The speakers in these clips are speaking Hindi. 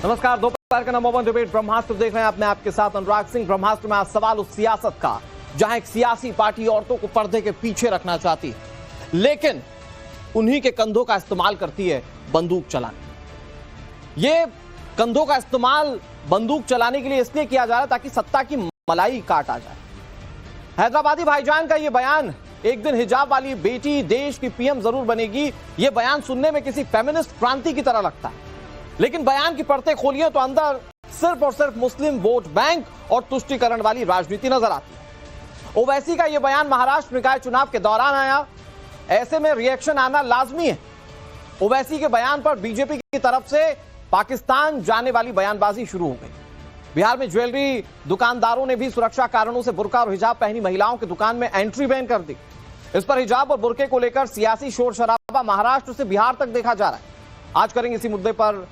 नमस्कार। दोपहर का नंबर 1 डिबेट ब्रह्मास्त्र देख रहे हैं आपने, आपके साथ अनुराग सिंह। ब्रह्मास्त्र में आज सवाल उस सियासत का जहां एक सियासी पार्टी औरतों को पर्दे के पीछे रखना चाहती है, लेकिन उन्हीं के कंधों का इस्तेमाल करती है बंदूक चलाने। ये कंधों का इस्तेमाल बंदूक चलाने के लिए इसलिए किया जा रहा है ताकि सत्ता की मलाई काट आ जाए। हैदराबादी भाईजान का यह बयान, एक दिन हिजाब वाली बेटी देश की पीएम जरूर बनेगी, यह बयान सुनने में किसी फेमिनिस्ट क्रांति की तरह लगता है, लेकिन बयान की परतें खोलिए तो अंदर सिर्फ और सिर्फ मुस्लिम वोट बैंक और तुष्टीकरण वाली राजनीति नजर आती है। ओवैसी का यह बयान महाराष्ट्र निकाय चुनाव के दौरान आया, ऐसे में रिएक्शन आना लाजमी है। ओवैसी के बयान पर बीजेपी की तरफ से पाकिस्तान जाने वाली बयानबाजी शुरू हो गई। बिहार में ज्वेलरी दुकानदारों ने भी सुरक्षा कारणों से बुर्का और हिजाब पहनी महिलाओं की दुकान में एंट्री बैन कर दी। इस पर हिजाब और बुर्के को लेकर सियासी शोर शराबा महाराष्ट्र से बिहार तक देखा जा रहा है। आज करेंगे इसी मुद्दे पर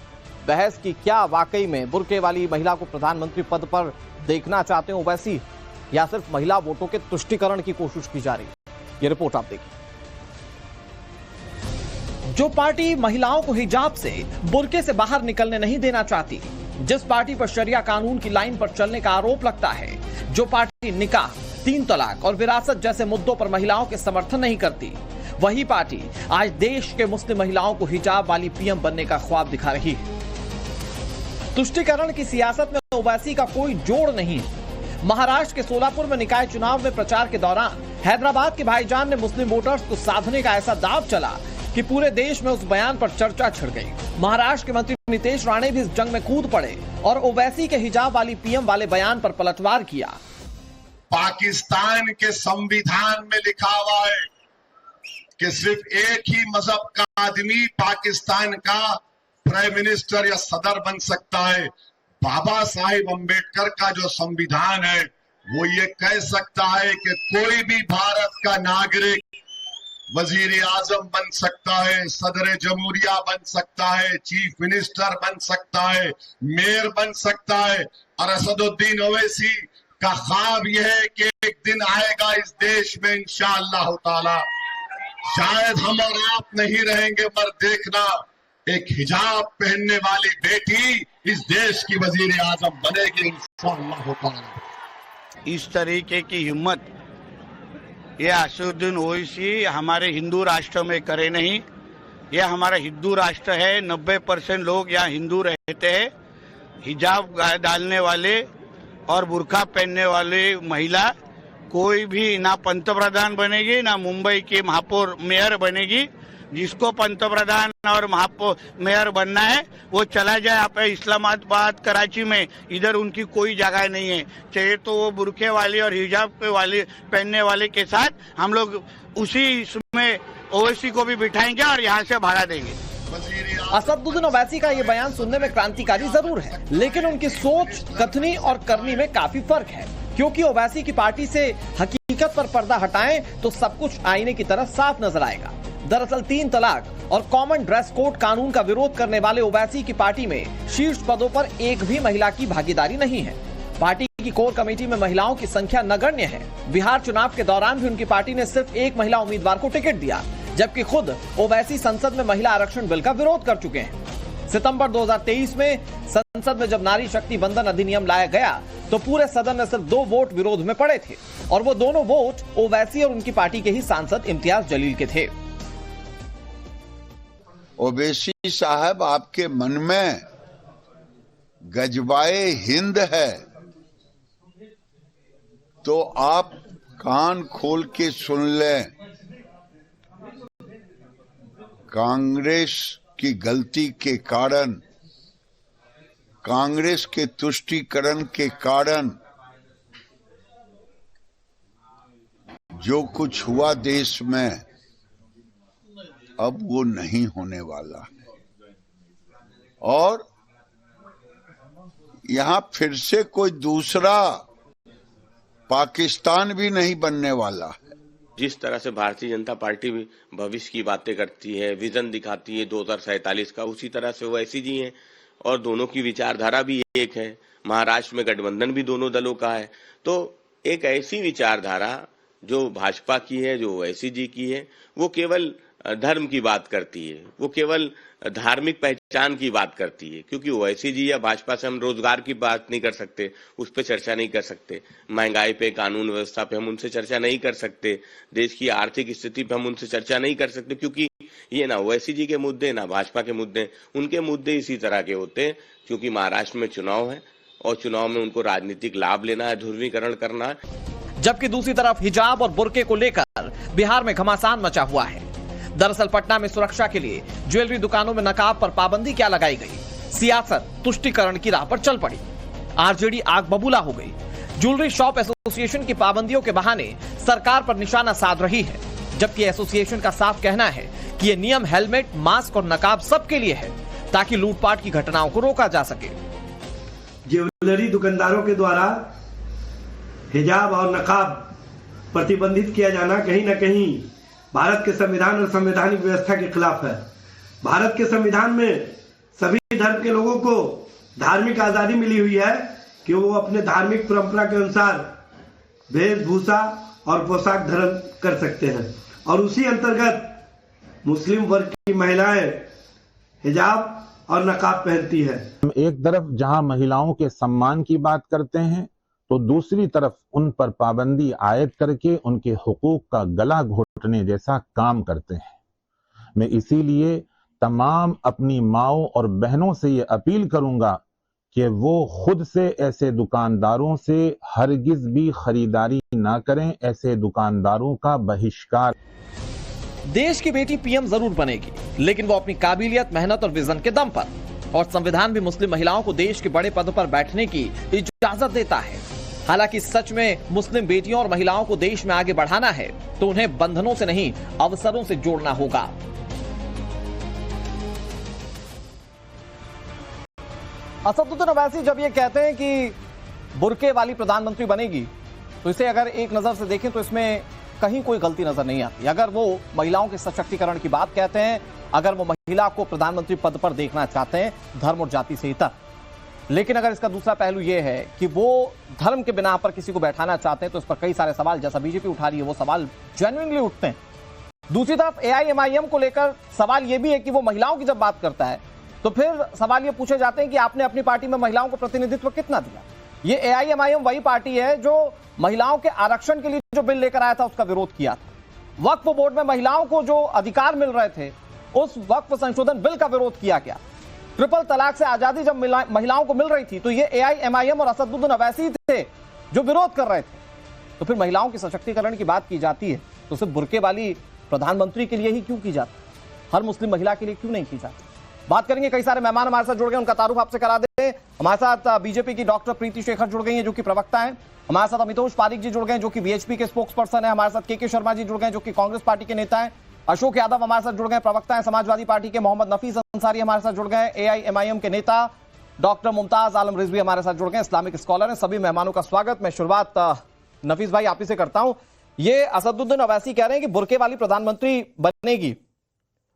बहस की क्या वाकई में बुर्के वाली महिला को प्रधानमंत्री पद पर देखना चाहते हैं ओवैसी, या सिर्फ महिला वोटों के तुष्टीकरण की कोशिश की जा रही है। यह रिपोर्ट आप देखिए। जो पार्टी महिलाओं को हिजाब से, बुर्के से बाहर निकलने नहीं देना चाहती, जिस पार्टी पर शरिया कानून की लाइन पर चलने का आरोप लगता है, जो पार्टी निकाह, 3 तलाक और विरासत जैसे मुद्दों पर महिलाओं के समर्थन नहीं करती, वही पार्टी आज देश के मुस्लिम महिलाओं को हिजाब वाली पीएम बनने का ख्वाब दिखा रही है। तुष्टीकरण की सियासत में ओवैसी का कोई जोड़ नहीं है। महाराष्ट्र के सोलापुर में निकाय चुनाव में प्रचार के दौरान हैदराबाद के भाईजान ने मुस्लिम वोटर्स को साधने का ऐसा दाव चला कि पूरे देश में उस बयान पर चर्चा छिड़ गई। महाराष्ट्र के मंत्री नितेश राणे भी इस जंग में कूद पड़े और ओवैसी के हिजाब वाली पीएम वाले बयान पर पलटवार किया। पाकिस्तान के संविधान में लिखा हुआ है कि सिर्फ एक ही मजहब का आदमी पाकिस्तान का प्राइम मिनिस्टर या सदर बन सकता है। बाबा साहिब अम्बेडकर का जो संविधान है वो ये कह सकता है कि कोई भी भारत का नागरिक वजीर आजम बन सकता है, सदर जमहूरिया बन सकता है, चीफ मिनिस्टर बन सकता है, मेयर बन सकता है। और असदुद्दीन ओवैसी का ख्वाब यह है कि एक दिन आएगा इस देश में इंशाअल्लाह ताला, शायद हम और आप नहीं रहेंगे, पर देखना एक हिजाब पहनने वाली बेटी इस देश की वजीर आजम बनेगी इंशाअल्लाह ताला। इस तरीके की हिम्मत ये असदुद्दीन ओवैसी हमारे हिंदू राष्ट्र में करे नहीं। यह हमारा हिंदू राष्ट्र है, 90% लोग यहाँ हिंदू रहते हैं। हिजाब डालने वाले और बुर्का पहनने वाले महिला कोई भी ना पंतप्रधान बनेगी, ना मुंबई की महापौर मेयर बनेगी। जिसको पंतप्रधान और महापौर मेयर बनना है वो चला जाए आप इस्लामाबाद, कराची में, इधर उनकी कोई जगह नहीं है। चाहे तो वो बुर्के वाली और हिजाब वाले पहनने वाले के साथ हम लोग उसी इसमें ओवैसी को भी बिठाएंगे और यहाँ से भाड़ा देंगे। असदुद्दीन ओवैसी का ये बयान सुनने में क्रांतिकारी जरूर है, लेकिन उनकी सोच, कथनी और करनी में काफी फर्क है, क्योंकि ओवैसी की पार्टी से हकीकत पर पर्दा हटाएं तो सब कुछ आईने की तरह साफ नजर आएगा। दरअसल 3 तलाक और कॉमन ड्रेस कोड कानून का विरोध करने वाले ओवैसी की पार्टी में शीर्ष पदों पर एक भी महिला की भागीदारी नहीं है। पार्टी की कोर कमेटी में महिलाओं की संख्या नगण्य है। बिहार चुनाव के दौरान भी उनकी पार्टी ने सिर्फ एक महिला उम्मीदवार को टिकट दिया, जबकि खुद ओवैसी संसद में महिला आरक्षण बिल का विरोध कर चुके हैं। सितंबर 2023 में संसद में जब नारी शक्ति बंधन अधिनियम लाया गया तो पूरे सदन में सिर्फ 2 वोट विरोध में पड़े थे, और वो दोनों वोट ओवैसी और उनकी पार्टी के ही सांसद इम्तियाज जलील के थे। ओवैसी साहब, आपके मन में गजबाए हिंद है तो आप कान खोल के सुन लें। कांग्रेस की गलती के कारण, कांग्रेस के तुष्टीकरण के कारण जो कुछ हुआ देश में, अब वो नहीं होने वाला है। और यहां फिर से कोई दूसरा पाकिस्तान भी नहीं बनने वाला है। जिस तरह से भारतीय जनता पार्टी भी भविष्य की बातें करती है, विजन दिखाती है 2047 का, उसी तरह से ओवैसी जी हैं और दोनों की विचारधारा भी एक है। महाराष्ट्र में गठबंधन भी दोनों दलों का है। तो एक ऐसी विचारधारा जो भाजपा की है, जो ओवैसी जी की है, वो केवल धर्म की बात करती है, वो केवल धार्मिक पहचान की बात करती है। क्योंकि ओवैसी जी या भाजपा से हम रोजगार की बात नहीं कर सकते, उस पर चर्चा नहीं कर सकते, महंगाई पे, कानून व्यवस्था पे हम उनसे चर्चा नहीं कर सकते, देश की आर्थिक स्थिति पे हम उनसे चर्चा नहीं कर सकते, क्योंकि ये ना ओवैसी जी के मुद्दे ना भाजपा के मुद्दे, उनके मुद्दे इसी तरह के होते हैं। क्योंकि महाराष्ट्र में चुनाव है और चुनाव में उनको राजनीतिक लाभ लेना है, ध्रुवीकरण करना है। जबकि दूसरी तरफ हिजाब और बुर्के को लेकर बिहार में घमासान मचा हुआ है। दरअसल पटना में सुरक्षा के लिए ज्वेलरी दुकानों में नकाब पर पाबंदी क्या लगाई गई? सियासत तुष्टीकरण की राह पर चल पड़ी। आरजेडी आग बबूला हो गई। ज्वेलरी शॉप एसोसिएशन की पाबंदियों के बहाने सरकार पर निशाना साध रही है, जबकि एसोसिएशन का साफ कहना है कि ये नियम हेलमेट, मास्क और नकाब सबके लिए है, ताकि लूटपाट की घटनाओं को रोका जा सके। ज्वेलरी दुकानदारों के द्वारा हिजाब और नकाब प्रतिबंधित किया जाना कहीं न कहीं भारत के संविधान और संवैधानिक व्यवस्था के खिलाफ है। भारत के संविधान में सभी धर्म के लोगों को धार्मिक आजादी मिली हुई है कि वो अपने धार्मिक परंपरा के अनुसार वेशभूषा और पोशाक धारण कर सकते हैं, और उसी अंतर्गत मुस्लिम वर्ग की महिलाएं हिजाब और नकाब पहनती है। एक तरफ जहां महिलाओं के सम्मान की बात करते हैं, तो दूसरी तरफ उन पर पाबंदी आयद करके उनके हुकूक का गला घोटने जैसा काम करते हैं। मैं इसीलिए तमाम अपनी माओं और बहनों से ये अपील करूंगा कि वो खुद से ऐसे दुकानदारों से हरगिज भी खरीदारी ना करें, ऐसे दुकानदारों का बहिष्कार। देश की बेटी पीएम जरूर बनेगी, लेकिन वो अपनी काबिलियत, मेहनत और विजन के दम पर। और संविधान भी मुस्लिम महिलाओं को देश के बड़े पद पर बैठने की इजाजत देता है। हालांकि सच में मुस्लिम बेटियों और महिलाओं को देश में आगे बढ़ाना है तो उन्हें बंधनों से नहीं, अवसरों से जोड़ना होगा। असदुद्दीन ओवैसी जब ये कहते हैं कि बुर्के वाली प्रधानमंत्री बनेगी, तो इसे अगर एक नजर से देखें तो इसमें कहीं कोई गलती नजर नहीं आती। अगर वो महिलाओं के सशक्तिकरण की बात कहते हैं, अगर वो महिला को प्रधानमंत्री पद पर देखना चाहते हैं धर्म और जाति से इतर, लेकिन अगर इसका दूसरा पहलू यह है कि वो धर्म के बिना पर किसी को बैठाना चाहते हैं, तो इस पर कई सारे सवाल, जैसा बीजेपी उठा रही है, वो सवाल जेन्युइनली उठते हैं। दूसरी तरफ एआईएमआईएम को लेकर सवाल यह भी है कि वो महिलाओं की जब बात करता है तो फिर सवाल ये पूछे जाते हैं कि आपने अपनी पार्टी में महिलाओं को प्रतिनिधित्व कितना दिया। ये एआईएमआईएम वही पार्टी है जो महिलाओं के आरक्षण के लिए जो बिल लेकर आया था उसका विरोध किया था। वक्फ बोर्ड में महिलाओं को जो अधिकार मिल रहे थे, उस वक्फ संशोधन बिल का विरोध किया गया। ट्रिपल तलाक से आजादी जब महिलाओं को मिल रही थी, तो ये एआईएमआईएम और असदुद्दीन ओवैसी थे जो विरोध कर रहे थे। तो फिर महिलाओं के सशक्तिकरण की बात की जाती है तो सिर्फ बुर्के वाली प्रधानमंत्री के लिए ही क्यों की जाती, हर मुस्लिम महिला के लिए क्यों नहीं की जाती? बात करेंगे। कई सारे मेहमान हमारे साथ जुड़ गए, उनका तारुफ आपसे करा दें। हमारे साथ बीजेपी की डॉक्टर प्रीति शेखर जुड़ गई हैं, जो कि प्रवक्ता हैं। हमारे साथ अमितोष पारिक जी जुड़ गए, जो कि वीएचपी के स्पोक्स पर्सन है। हमारे साथ के शर्मा जी जुड़ गए, जो कि कांग्रेस पार्टी के नेता हैं। अशोक यादव हमारे साथ जुड़ गए, प्रवक्ता है समाजवादी पार्टी के। मोहम्मद नफीस अंसारी हमारे साथ जुड़ गए, एआईएमआईएम के नेता। डॉक्टर मुमताज आलम रिजवी हमारे साथ जुड़ गए, इस्लामिक स्कॉलर हैं। सभी मेहमानों का स्वागत। मैं शुरुआत नफीस भाई आप ही से करता हूं। ये असदुद्दीन ओवैसी कह रहे हैं कि बुर्के वाली प्रधानमंत्री बनेगी,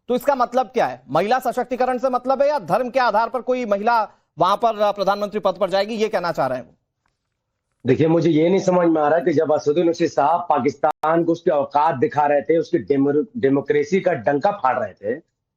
तो इसका मतलब क्या है? महिला सशक्तिकरण से मतलब है या धर्म के आधार पर कोई महिला वहां पर प्रधानमंत्री पद पर जाएगी, ये कहना चाह रहे हैं वो? देखिए, मुझे ये नहीं समझ में आ रहा कि जब असदुद्दीन ओवैसी साहब पाकिस्तान को उसकी औकात दिखा रहे थे, उसकी डेमोक्रेसी का डंका फाड़ रहे थे,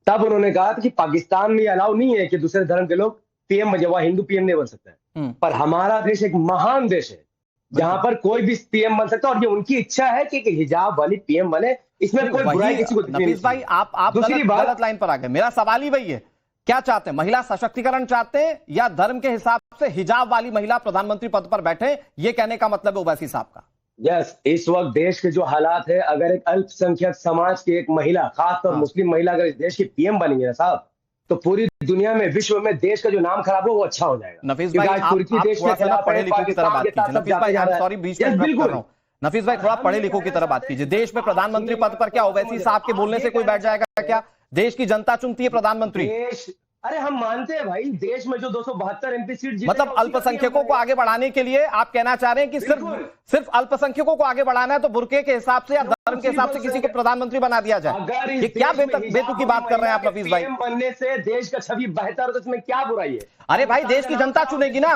तब उन्होंने कहा था कि पाकिस्तान में अलाउ नहीं है कि दूसरे धर्म के लोग पीएम बने, वह हिंदू पीएम नहीं बन सकते। पर हमारा देश एक महान देश है जहां पर कोई भी पीएम बन सकता है, और ये उनकी इच्छा है कि हिजाब वाली पीएम बने। इसमें कोई बुराई किसी को नहीं। नफीस भाई आप गलत लाइन पर आ गए। मेरा सवाल ही वही है, क्या चाहते हैं? महिला सशक्तिकरण चाहते हैं या धर्म के हिसाब से हिजाब वाली महिला प्रधानमंत्री पद पर बैठे? ये कहने का मतलब है ओवैसी साहब का। यस, इस वक्त देश के जो हालात है, अगर एक अल्पसंख्यक समाज की एक महिला, खासतौर मुस्लिम महिला अगर इस देश की पीएम बनेगी ना साहब, तो पूरी दुनिया में, विश्व में देश का जो नाम खराब हो वो अच्छा हो जाएगा। नफीस भाई आप थोड़ा पढ़े लिखों की तरह बात कीजिए। नफीस भाई सॉरी बीच में इंटरप्ट कर रहा हूं। नफीस भाई थोड़ा पढ़े लिखों की तरह बात कीजिए। देश में प्रधानमंत्री पद पर क्या ओवैसी साहब के बोलने से कोई बैठ जाएगा क्या? देश की जनता चुनती है प्रधानमंत्री। अरे हम मानते हैं भाई, देश में जो 272 एमपी सीट, मतलब अल्पसंख्यकों को आगे बढ़ाने के लिए आप कहना चाह रहे हैं कि सिर्फ अल्पसंख्यकों को आगे बढ़ाना है तो बुर्के के हिसाब से या धर्म के हिसाब से किसी को प्रधानमंत्री बना दिया जाए? ये क्या बेतुकी बात कर रहे हैं आप नफीस भाई? बनने से देश का छवि बेहतर, तो इसमें क्या बुराई है? अरे भाई, देश की जनता चुनेगी ना।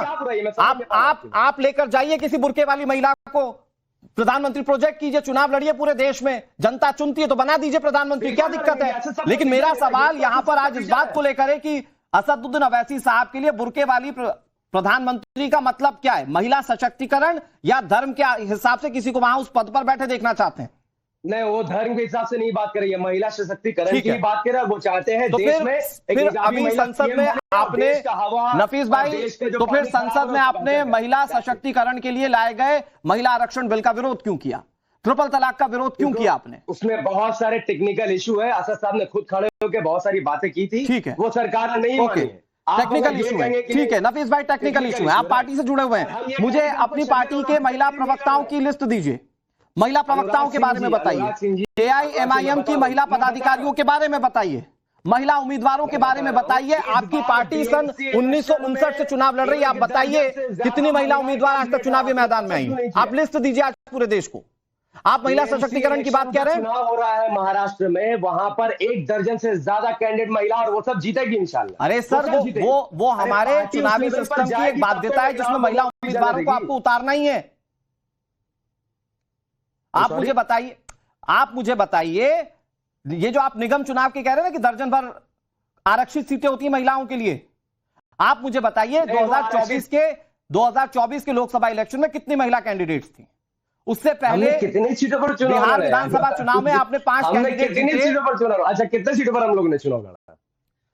आप लेकर जाइए किसी बुर्के वाली महिला को, प्रधानमंत्री प्रोजेक्ट कीजिए, चुनाव लड़िए पूरे देश में, जनता चुनती है तो बना दीजिए प्रधानमंत्री, क्या दिक्कत है? लेकिन मेरा सवाल यहां पर आज इस बात को लेकर है कि असदुद्दीन अवैसी साहब के लिए बुर्के वाली प्रधानमंत्री का मतलब क्या है? महिला सशक्तिकरण या धर्म के हिसाब से किसी को वहां उस पद पर बैठे देखना चाहते हैं? नहीं, वो धर्म के हिसाब से नहीं बात कर रही है, महिला सशक्तिकरण की बात कर रहा है। वो चाहते हैं तो देश में फिर अभी संसद में आपने नफीस भाई, तो फिर संसद में आपने महिला सशक्तिकरण के लिए लाए गए महिला आरक्षण बिल का विरोध क्यों किया? ट्रिपल तलाक का विरोध क्यों किया आपने? उसमें बहुत सारे टेक्निकल इशू है। असद साहब ने खुद खड़े होकर बहुत सारी बातें की थी, ठीक है, वो सरकार ने नहीं मानी है। टेक्निकल इशू है, ठीक है नफीस भाई, टेक्निकल इशू है, आप पार्टी से जुड़े हुए हैं, मुझे अपनी पार्टी के महिला प्रवक्ताओं की लिस्ट दीजिए, महिला प्रवक्ताओं के बारे में बताइए, एआईएमआईएम की महिला पदाधिकारियों के बारे में बताइए, महिला उम्मीदवारों के बारे में बताइए। आपकी पार्टी सन 1959 से चुनाव लड़ रही है, आप बताइए कितनी महिला उम्मीदवार आज तक चुनावी मैदान में आई? आप लिस्ट दीजिए आज पूरे देश को। आप महिला सशक्तिकरण की बात कह रहे हैं? चुनाव हो रहा है महाराष्ट्र में, वहां पर 1 दर्जन से ज्यादा कैंडिडेट महिला, और वो सब जीतेगी इंशाल्लाह। अरे सर, वो हमारे चुनावी सिस्टम की एक बाध्यता है जिसमें महिला उम्मीदवारों को आपको उतारना ही है। आप मुझे बताइए, ये जो आप निगम चुनाव के कह रहे हैं ना कि दर्जन भर आरक्षित सीटें होती हैं महिलाओं के लिए, आप मुझे बताइए 2024 के लोकसभा इलेक्शन में कितनी महिला कैंडिडेट्स थी? उससे पहले कितनी सीटों पर चुनाव बिहार विधानसभा चुनाव में आपने 5 कैंडिडेट कितनी सीटों पर चुनाव, अच्छा कितने सीटों पर हम लोगों ने चुनाव लड़ा?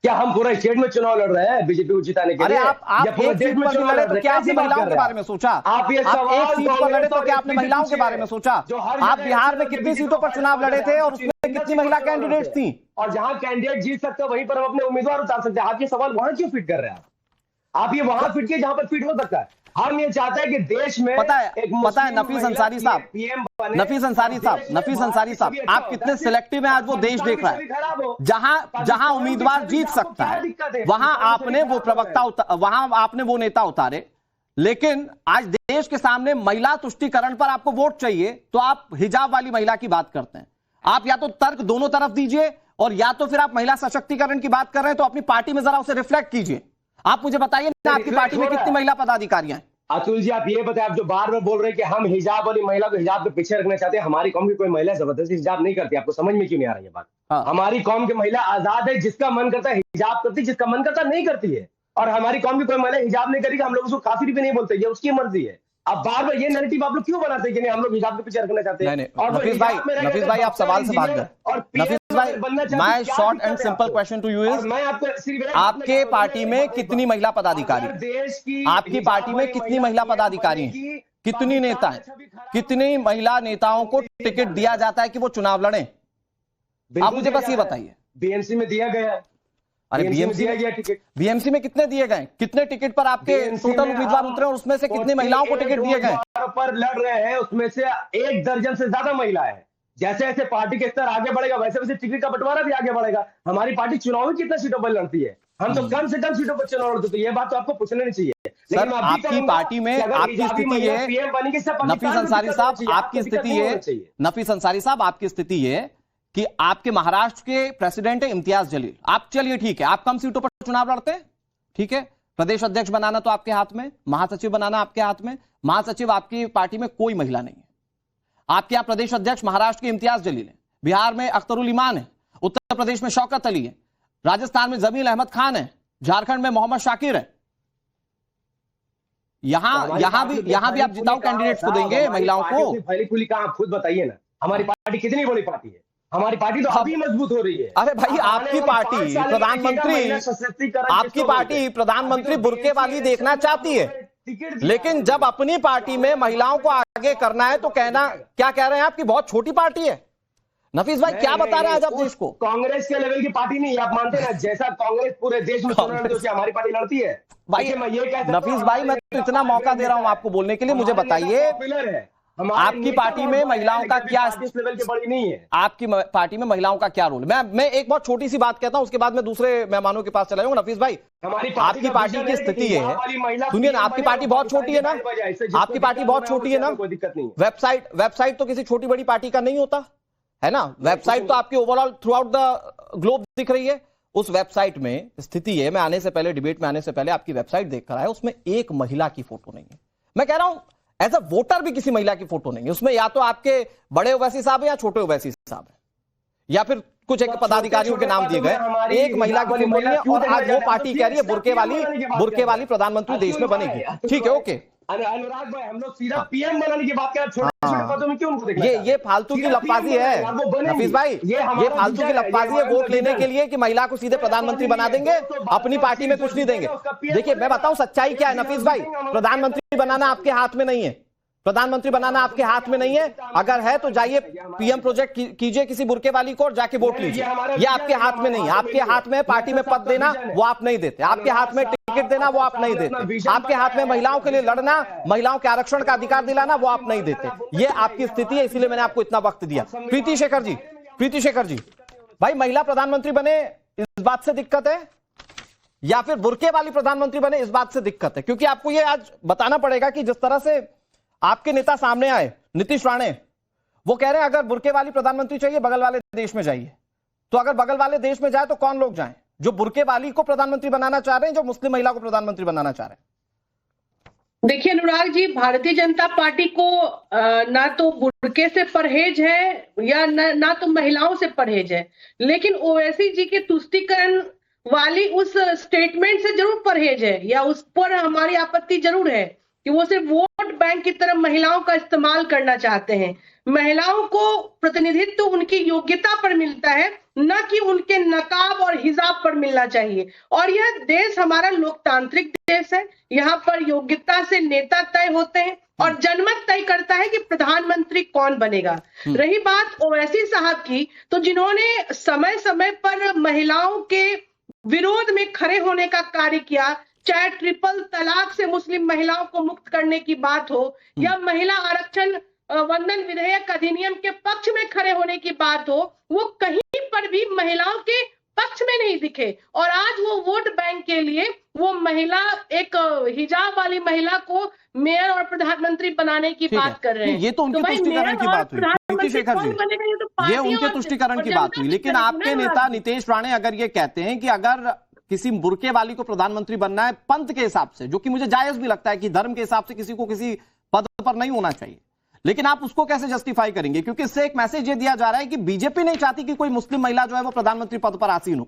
क्या हम पूरा स्टेट में चुनाव लड़ रहे हैं बीजेपी को जिताने के लिए? आप एक सीट पर लड़े तो क्या आपने महिलाओं के बारे में सोचा? आप एक सीट पर लड़े तो क्या आपने महिलाओं के बारे में सोचा? आप बिहार में कितनी सीटों पर चुनाव लड़े थे और उसमें कितनी महिला कैंडिडेट्स थी? और जहां कैंडिडेट जीत सकते हो वहीं पर हम अपने उम्मीदवार उतार सकते हैं। आप ये सवाल वहां क्यों फिट कर रहे हैं? आप ये वहां फिट किए जहां पर फिट हो सकता है। हम ये चाहते हैं कि देश में पता है नफीस अंसारी साहब, आप कितने सिलेक्टिव हैं आज वो देश देख रहा है। जहां उम्मीदवार जीत सकता है वहां आपने वो प्रवक्ता वहां आपने वो नेता उतारे, लेकिन आज देश के सामने महिला तुष्टीकरण पर आपको वोट चाहिए तो आप हिजाब वाली महिला की बात करते हैं। आप या तो तर्क दोनों तरफ दीजिए और या तो फिर आप महिला सशक्तिकरण की बात कर रहे हैं तो अपनी पार्टी में जरा उसे रिफ्लेक्ट कीजिए। आप मुझे बताइए ना, आपकी पार्टी में कितनी महिला पदाधिकारियां हैं? अतुल जी, आप ये बताएं, आप जो बार बार बोल रहे हैं कि हम हिजाब वाली महिला को हिजाब के पीछे रखना चाहते हैं, हमारी कौम की कोई महिला जबरदस्ती हिजाब नहीं करती। आपको समझ में क्यों नहीं आ रही है बात? हमारी कौम की महिला आजाद है, जिसका मन करता है हिजाब करती, जिसका मन करता नहीं करती है। और हमारी कौम की कोई महिला हिजाब नहीं करेगी, हम लोग उसको काफिर भी नहीं बोलते, ये उसकी मर्जी है। अब बार बार ये नैरेटिव आप लोग क्यों बनाते हैं कि नहीं हम लोग हिजाब के पीछे रखना चाहते हैं? और नफीस भाई आप सवाल से भाग गए। नफीस भाई, my short and simple question to you is, आपके पार्टी में कितनी महिला पदाधिकारी? आपकी पार्टी में कितनी महिला पदाधिकारी हैं? कितनी नेता हैं? कितनी महिला नेताओं को टिकट दिया जाता है कि वो चुनाव लड़ें? आप मुझे बस ये बताइए। बीएमसी में दिया गया। अरे बीएमसी में कितने दिए गए? कितने टिकट पर आपके टोटल उम्मीदवार उतरे और उसमें से कितने महिलाओं को टिकट दिए गए? पर लड़ रहे हैं उसमें से 1 दर्जन से ज्यादा महिला है। जैसे जैसे पार्टी के स्तर आगे बढ़ेगा वैसे वैसे टिकट का बंटवारा भी आगे बढ़ेगा। हमारी पार्टी चुनाव में कितने सीटों पर लड़ती है? हम तो कम से कम सीटों पर चुनाव लड़ते, तो ये बात तो आपको पूछना नहीं चाहिए। सर, आपकी पार्टी में आपकी स्थिति है, नफीस अंसारी साहब आपकी स्थिति है, नफीस अंसारी साहब आपकी स्थिति है कि आपके महाराष्ट्र के प्रेसिडेंट है इम्तियाज जलील। आप चलिए ठीक है, आप कम सीटों पर चुनाव लड़ते हैं, ठीक है, प्रदेश अध्यक्ष बनाना तो आपके हाथ में, महासचिव बनाना आपके हाथ में। महासचिव आपकी पार्टी में कोई महिला नहीं है। आपके यहां प्रदेश अध्यक्ष महाराष्ट्र के इम्तियाज जलील है, बिहार में अख्तरुल ईमान है, उत्तर प्रदेश में शौकत अली है, राजस्थान में जमील अहमद खान है, झारखंड में मोहम्मद शाकिर है। यहां भी आप जिताऊ कैंडिडेट्स को देंगे महिलाओं को? फैली फूली कहां, आप खुद बताइए ना। हमारी पार्टी कितनी बड़ी पार्टी है? हमारी पार्टी तो अभी मजबूत हो रही है। अरे भाई, आपकी पार्टी प्रधानमंत्री बुर्के वाली देखना चाहती है, लेकिन जब अपनी पार्टी में महिलाओं को आगे करना है तो कहना क्या कह रहे हैं आपकी बहुत छोटी पार्टी है? नफीस भाई क्या बता रहे हैं आज आप देश को? कांग्रेस के लेवल की पार्टी नहीं, आप मानते हैं ना? जैसा कांग्रेस पूरे देश में हमारी पार्टी लड़ती है भाई। नफीस भाई, मैं तो इतना मौका दे रहा हूं आपको बोलने के लिए, मुझे बताइए आपकी पार्टी में महिलाओं का क्या लेवल की बड़ी नहीं है? आपकी पार्टी में महिलाओं का क्या रोल? मैं एक बहुत छोटी सी बात कहता हूं, उसके बाद मैं दूसरे मेहमानों के पास चला जाऊंगा। नफीस भाई, आपकी पार्टी की स्थिति है, सुनिए ना, आपकी पार्टी बहुत छोटी है ना, आपकी पार्टी बहुत छोटी है ना, कोई दिक्कत नहीं। वेबसाइट तो किसी छोटी बड़ी पार्टी का नहीं होता है ना। वेबसाइट तो आपकी overall through out the globe दिख रही है। उस वेबसाइट में स्थिति है, मैं आने से पहले, डिबेट में आने से पहले आपकी वेबसाइट देख कर आया, उसमें एक महिला की फोटो नहीं है। मैं कह रहा हूं एज अ वोटर भी किसी महिला की फोटो नहीं है उसमें। या तो आपके बड़े ओवैसी साहब है या छोटे ओवैसी साहब है, या फिर कुछ एक पदाधिकारियों के नाम दिए गए, एक महिला की फोटो नहीं है। और आज वो पार्टी कह रही है बुरके वाली प्रधानमंत्री देश में बनेगी। ठीक है, ओके। अनुराग भाई, हम लोग सीधा पीएम बनाने की बात कर रहे हैं, छोटे पदों में क्यों उनको देखना? ये फालतू की लफाजी है नफीस भाई, ये फालतू की लफाजी है वोट लेने के लिए कि महिला को सीधे प्रधानमंत्री बना देंगे, अपनी पार्टी में कुछ नहीं देंगे। देखिए मैं बताऊं सच्चाई क्या है नफीस भाई, प्रधानमंत्री बनाना आपके हाथ में नहीं है, प्रधानमंत्री बनाना आपके हाथ में नहीं है। अगर है तो जाइए पीएम प्रोजेक्ट कीजिए किसी बुरके वाली को और जाके वोट लीजिए। ये आपके हाथ में नहीं है। आपके हाथ में पार्टी में पद देना वो आप नहीं देते, आपके हाथ में टिकट देना वो आप नहीं देते, आपके हाथ में महिलाओं के लिए लड़ना, महिलाओं के आरक्षण का अधिकार दिलाना वो आप नहीं देते। ये आपकी स्थिति है, इसीलिए मैंने आपको इतना वक्त दिया। प्रीति शेखर जी भाई, महिला प्रधानमंत्री बने इस बात से दिक्कत है या फिर बुरके वाली प्रधानमंत्री बने इस बात से दिक्कत है? क्योंकि आपको ये आज बताना पड़ेगा कि जिस तरह से आपके नेता सामने आए नीतीश राणे, वो कह रहे हैं अगर बुरके वाली प्रधानमंत्री चाहिए बगल वाले देश में जाइए। तो अगर बगल वाले देश में जाए तो कौन लोग जाएं? जो बुरके वाली को प्रधानमंत्री बनाना चाह रहे हैं, जो मुस्लिम महिला को प्रधानमंत्री बनाना चाह रहे हैं। देखिए अनुराग जी, भारतीय जनता पार्टी को ना तो बुरके से परहेज है या ना तो महिलाओं से परहेज है, लेकिन ओवैसी जी के तुष्टीकरण वाली उस स्टेटमेंट से जरूर परहेज है, या उस पर हमारी आपत्ति जरूर है कि वो सिर्फ वोट बैंक की तरह महिलाओं का इस्तेमाल करना चाहते हैं। महिलाओं को प्रतिनिधित्व उनकी योग्यता पर मिलता है, न कि उनके नकाब और हिजाब पर मिलना चाहिए। और यह देश हमारा लोकतांत्रिक देश है, यहाँ पर योग्यता से नेता तय होते हैं और जनमत तय करता है कि प्रधानमंत्री कौन बनेगा। रही बात ओवैसी साहब की, तो जिन्होंने समय समय पर महिलाओं के विरोध में खड़े होने का कार्य किया, चाहे ट्रिपल तलाक से मुस्लिम महिलाओं को मुक्त करने की बात हो या महिला आरक्षण वंदन विधेयक अधिनियम के पक्ष में खड़े होने की बात हो, वो कहीं पर भी महिलाओं के पक्ष में नहीं दिखे। और आज वो वोट बैंक के लिए वो महिला, एक हिजाब वाली महिला को मेयर और प्रधानमंत्री बनाने की बात कर रहे हैं। ये तो उनके तुष्टीकरण की बात हुई प्रीति शेखर जी, ये उनके तुष्टीकरण की बात हुई। लेकिन आपके नेता नीतीश राणे अगर ये कहते हैं कि अगर किसी बुरके वाली को प्रधानमंत्री बनना है पंथ के हिसाब से, जो कि मुझे जायज भी लगता है कि धर्म के हिसाब से किसी को किसी पद पर नहीं होना चाहिए, लेकिन आप उसको कैसे जस्टिफाई करेंगे? क्योंकि इससे एक मैसेज ये दिया जा रहा है कि बीजेपी नहीं चाहती कि कोई मुस्लिम महिला जो है वो प्रधानमंत्री पद पर आसीन हो।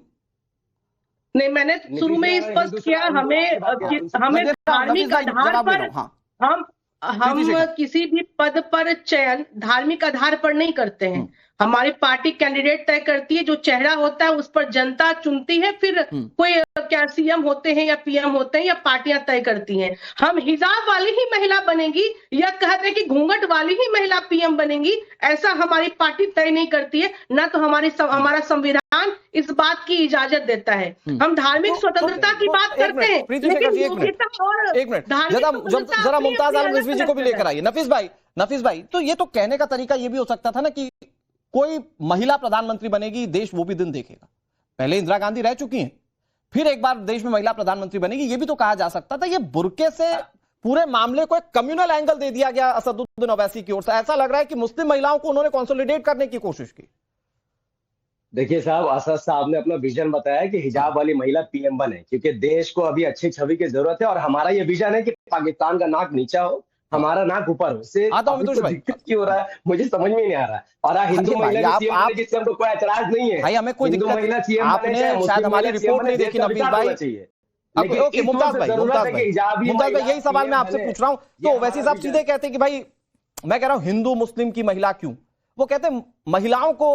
नहीं, मैंने शुरू में स्पष्ट किया, हमें धार्मिक आधार पर हम किसी भी पद पर चयन धार्मिक आधार पर नहीं करते हैं। हमारी पार्टी कैंडिडेट तय करती है, जो चेहरा होता है उस पर जनता चुनती है, फिर कोई क्या सीएम होते हैं या पीएम होते हैं या पार्टियां तय करती हैं। हम हिजाब वाली ही महिला बनेगी या कहते हैं कि घूंघट वाली ही महिला पीएम बनेगी, ऐसा हमारी पार्टी तय नहीं करती है, ना तो हमारा संविधान इस बात की इजाजत देता है। हम धार्मिक स्वतंत्रता की बात करते हैं, जरा मुमताज आलम रिजवी जी को भी लेकर आइए। नफीस भाई, तो ये तो कहने का तरीका ये भी हो सकता था ना कि कोई महिला प्रधानमंत्री बनेगी, देश वो भी दिन देखेगा। पहले इंदिरा गांधी रह चुकी हैं, फिर एक बार देश में महिला प्रधानमंत्री बनेगी, ये भी तो कहा जा सकता था। ये बुरके से पूरे मामले को एक कम्युनल एंगल दे दिया गया असदुद्दीन ओवैसी की ओर से। ऐसा लग रहा है कि मुस्लिम महिलाओं को उन्होंने कंसोलिडेट करने की कोशिश की। देखिए साहब, असद साहब ने अपना विजन बताया कि हिजाब वाली महिला पीएम बने, क्योंकि देश को अभी अच्छी छवि की जरूरत है। और हमारा ये विजन है कि पाकिस्तान का नाक नीचा हो, हमारा नाक ऊपर हो। इससे दिक्कत क्यों हो रहा है मुझे समझ में नहीं आ रहा है। और हिंदू महिला सीएम बनने की हमको कोई ऐतराज नहीं है। भाई हमें कोई दिक्कत नहीं। आपने शायद हमारी रिपोर्ट नहीं देखी नफीस भाई। ओके मुमताज भाई, यही सवाल मैं आपसे पूछ रहा हूं। तो ओवैसी साहब सीधे कहते हैं कि भाई मैं कह रहा हूं हिंदू मुस्लिम की महिला क्यों, वो कहते हैं महिलाओं को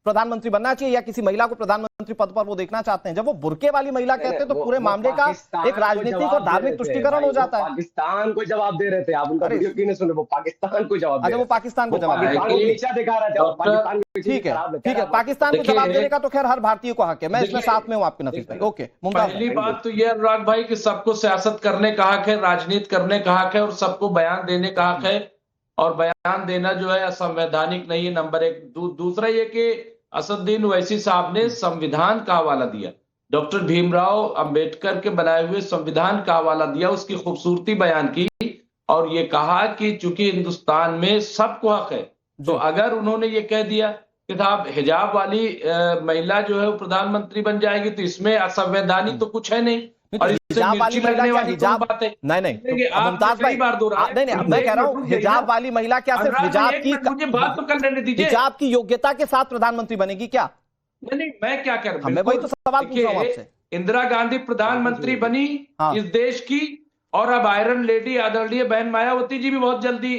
प्रधानमंत्री बनना चाहिए या किसी महिला को प्रधानमंत्री पद पर वो देखना चाहते हैं। जब वो बुरके वाली महिला कहते हैं तो पूरे मामले का एक राजनीतिक और धार्मिक तुष्टीकरण हो जाता है। पाकिस्तान को जवाब दे रहे थे आप, उनका वीडियो क्यों नहीं सुने? वो पाकिस्तान को जवाब, अरे वो पाकिस्तान को जवाब नीचा दिखा रहे थे। ठीक है, पाकिस्तान को जवाब देने का तो खैर हर भारतीय को हक है। मैं इसमें साथ में हूँ आपके नफीस भाई। ओके, पहली बात तो ये अनुराग भाई कि सबको सियासत करने का हक है, राजनीति करने का हक है और सबको बयान देने का हक है। और बयान देना जो है असंवैधानिक नहीं है, नंबर एक। दूसरा ये कि असदुद्दीन ओवैसी साहब ने संविधान का हवाला दिया, डॉक्टर भीमराव अंबेडकर के बनाए हुए संविधान का हवाला दिया, उसकी खूबसूरती बयान की और ये कहा कि चूंकि हिंदुस्तान में सबको हक है, तो अगर उन्होंने ये कह दिया कि साहब हिजाब वाली महिला जो है वो प्रधानमंत्री बन जाएगी, तो इसमें असंवैधानिक तो कुछ है नहीं। और इससे हिजाब वाली मिर्ची महिला लगने क्या वाली हिजाब कौन बात है? नहीं देखिए, तो आपने मुमताज कई भाई बार दोहराया। नहीं अब मैं कह रहा हूँ हिजाब वाली महिला क्या सिर्फ हिजाब की मुझे बात तो कर लेने दीजिए। हिजाब की योग्यता के साथ प्रधानमंत्री बनेगी क्या? नहीं, मैं क्या कर मैं वही तो सवाल पूछ रहा हूँ आपसे। इंदिरा गांधी प्रधानमंत्री बनी इस देश की, और अब आयरन लेडी आदरणीय बहन मायावती जी भी बहुत जल्दी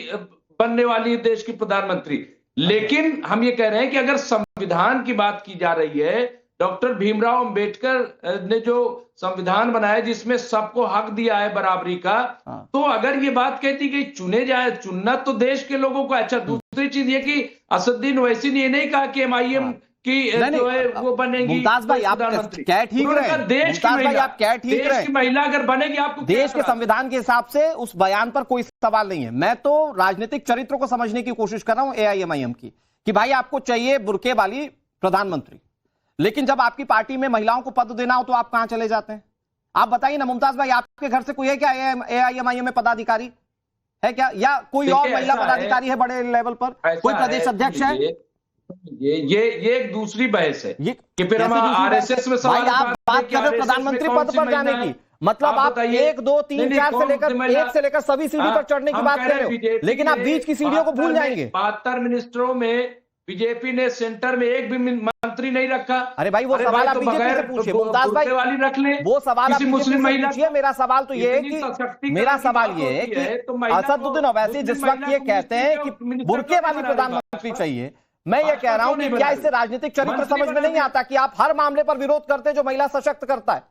बनने वाली है देश की प्रधानमंत्री। लेकिन हम ये कह रहे हैं कि अगर संविधान की बात की जा रही है, डॉक्टर भीमराव अंबेडकर ने जो संविधान बनाया जिसमें सबको हक दिया है बराबरी का, तो अगर ये बात कहती कि चुने जाए, चुनना तो देश के लोगों को। अच्छा, दूसरी चीज ये कि असदुद्दीन ओवैसी ने ये नहीं कहा कि MIM की जो है वो बनेगी मुमताज भाई, आप क्या ठीक रहे हैं? देश की महिला, आप क्या ठीक रहे हैं? महिला अगर बनेगी, आपको देश के संविधान के हिसाब से उस बयान पर कोई सवाल नहीं है। मैं तो राजनीतिक चरित्र को समझने की कोशिश कर रहा हूं AIMIM की, कि भाई आपको चाहिए बुर्के वाली प्रधानमंत्री, लेकिन जब आपकी पार्टी में महिलाओं को पद देना हो तो आप कहां चले जाते हैं? आप बताइए ना मुमताज भाई, आपके घर से कोई है क्या AIMIM में पदाधिकारी है क्या, या कोई और महिला पदाधिकारी है बड़े लेवल पर? कोई प्रदेश अध्यक्ष है? ये एक दूसरी बहस है कि फिर हम RSS में सवाल आप बात कर रहे हो प्रधानमंत्री पद पर जाने की, मतलब आप 1 2 3 4 से लेकर 1 से लेकर सभी सीढ़ी पर चढ़ने की बात कर रहे हो, लेकिन आप बीच की सीढ़ियों को भूल जाएंगे। 72 मिनिस्टरों में बीजेपी ने सेंटर में एक भी मंत्री नहीं रखा। अरे भाई वो सवाल आप बीजेपी से पूछिए मुमताज भाई, वाली रख ले वो सवाल आप मुस्लिम महिला पूछिए। मेरा सवाल तो ये है कि मेरा सवाल ये है कि असदुद्दीन ओवैसी जिस वक्त ये कहते हैं कि बुर्के वाली प्रधानमंत्री चाहिए, मैं ये कह रहा हूं कि क्या इससे राजनीतिक चरित्र समझ में नहीं आता कि आप हर मामले पर विरोध करते जो महिला सशक्त करता है,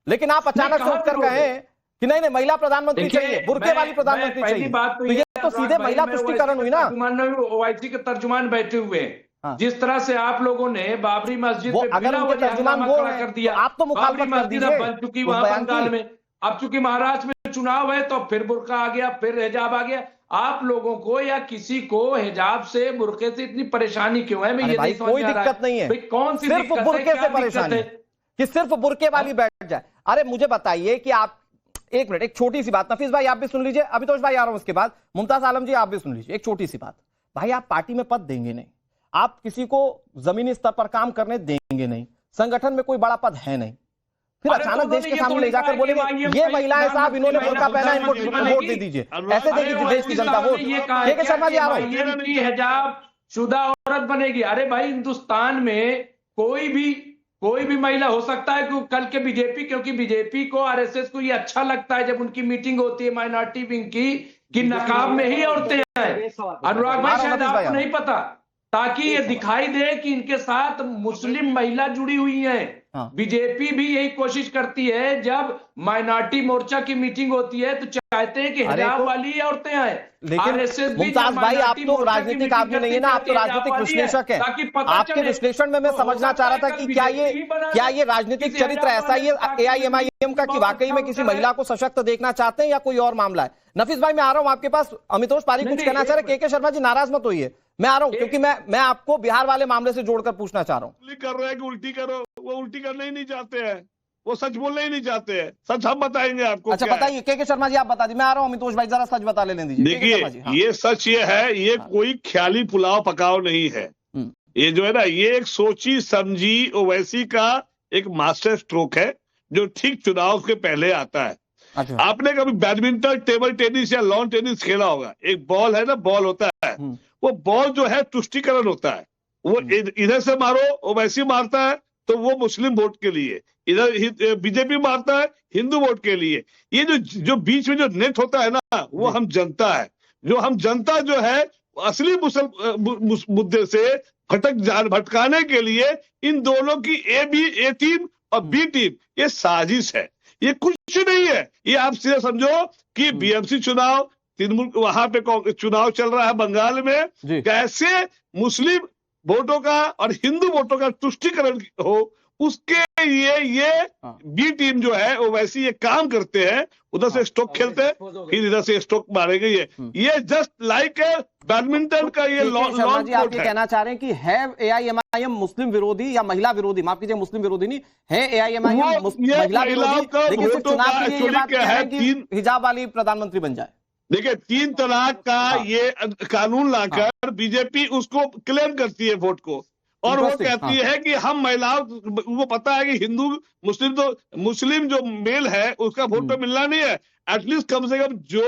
लेकिन आप अचानक सोच कर कहें कि नहीं महिला प्रधानमंत्री चाहिए, बुर्के वाली प्रधानमंत्री चाहिए, तो ये तो सीधे महिला तुष्टीकरण हुई ना। ओवैसी के तर्जुमान बैठे हुए हैं, जिस तरह से आप लोगों ने बाबरी मस्जिद पे अगर उनके तर्जुमान वो कर दिया, आप तो मुखालफत कर दीजिए। बन चुकी वहां बंगाल में, अब चूंकि महाराष्ट्र में चुनाव है तो फिर बुर्का आ गया, फिर हिजाब आ गया। आप लोगों को या किसी को हिजाब से बुर्के से इतनी परेशानी क्यों है? मैं ये नहीं समझ कोई दिक्कत नहीं है, कौन सी सिर्फ बुर्के से परेशानी है कि सिर्फ बुर्के वाली बैठ जाए। अरे मुझे बताइए कि आप, एक मिनट, एक छोटी सी बात, नफीस भाई आप भी सुन लीजिए, अभितोष भाई आ रहा हूं उसके बाद, मुमताज आलम जी आप भी सुन लीजिए। एक छोटी सी बात भाई, आप पार्टी में पद देंगे नहीं, आप किसी को जमीनी स्तर पर काम करने देंगे नहीं, संगठन में कोई बड़ा पद है नहीं, फिर अचानक देश के सामने ले जाकर बोलेंगे ये महिलाएं साहब इन्होंने बुर्का पहना, इनको वोट दे दीजिए, ऐसे देगी देश की जनता वोट। के शर्मा जी आ रहा हूं, हिजाब शुदा औरत बनेगी। अरे भाई, हिंदुस्तान में कोई भी महिला हो सकता है कि कल के बीजेपी, क्योंकि बीजेपी को RSS को ये अच्छा लगता है जब उनकी मीटिंग होती है माइनॉरिटी विंग की, कि नकाब में ही औरतें हैं। अनुराग भाई शायद आपको नहीं पता, ताकि ये दिखाई दे कि इनके साथ मुस्लिम महिला जुड़ी हुई हैं। बीजेपी भी यही कोशिश करती है, जब माइनॉरिटी मोर्चा की मीटिंग होती है तो चाहते हैं कि हिजाब वाली औरतें आए। लेकिन मुमताज भाई आप तो राजनीतिक आदमी नहीं है ना, आप तो राजनीतिक विश्लेषक हैं। आपके विश्लेषण में मैं समझना चाह रहा था कि क्या ये राजनीतिक चरित्र ऐसा ही AIMIM का कि वाकई में किसी महिला को सशक्त देखना चाहते हैं या कोई और मामला है? नफीस भाई मैं आ रहा हूं आपके पास, अमितोष पारी कुछ कहना चाह रहे, के शर्मा जी नाराज मत होइए, मैं आ रहा हूं क्योंकि मैं आपको बिहार वाले मामले से जोड़कर पूछना चाह रहा हूं। कर रहे हैं कि उल्टी करो, वो उल्टी करना ही नहीं चाहते हैं, वो सच बोलना ही नहीं चाहते हैं, सच हम बताएंगे आपको। अच्छा बताइए के शर्मा जी, आप बता दीजिए, मैं आ रहा हूं अमितोष भाई, जरा सच बता लेने दीजिए। देखिए ये सच ये है, ये कोई ख्याली पुलाव पकाओ नहीं है, ये जो है ना, ये एक सोची समझी ओवैसी का एक मास्टर स्ट्रोक है जो ठीक चुनाव के पहले आता है। अच्छा। आपने कभी बैडमिंटन, टेबल टेनिस या लॉन टेनिस खेला होगा, एक बॉल है ना, बॉल होता है, वो बॉल जो है तुष्टीकरण होता है, वो इधर से मारो ओवैसी मारता है तो वो मुस्लिम वोट के लिए, इधर बीजेपी मारता है हिंदू वोट के लिए। ये जो बीच में जो नेट होता है ना, वो हम जनता है, जो हम जनता जो है असली मुद्दे से भटकाने के लिए इन दोनों की ए टीम और बी टीम, ये साजिश है, ये कुछ नहीं है। ये आप सीधे समझो कि BMC चुनाव, तृणमूल वहां पे चुनाव चल रहा है बंगाल में, कैसे मुस्लिम वोटों का और हिंदू वोटों का तुष्टीकरण हो, उसके लिए ये बी टीम जो है वो वैसे ये काम करते हैं, उधर से स्ट्रोक खेलते हैं फिर इधर से स्ट्रोक मारेंगे। ये जस्ट लाइक बैडमिंटन का ये लॉन्ग जी आप ये कहना चाह रहे हैं कि है AIMIM मुस्लिम विरोधी या महिला विरोधी, माफ कीजिए मुस्लिम विरोधी नहीं है, AIMIM महिला विरोधी, लेकिन सिर्फ चुनाव के लिए ये बात कह रहे हैं कि हिजाब वाली प्रधानमंत्री बन जाए। देखिए 3 तलाक का ये कानून लाकर बीजेपी उसको क्लेम करती है वोट को, और वो Interesting, कहती है कि हम महिलाओं, वो पता है कि हिंदू मुस्लिम जो मेल है उसका वोट तो मिलना नहीं है, एटलीस्ट कम से कम जो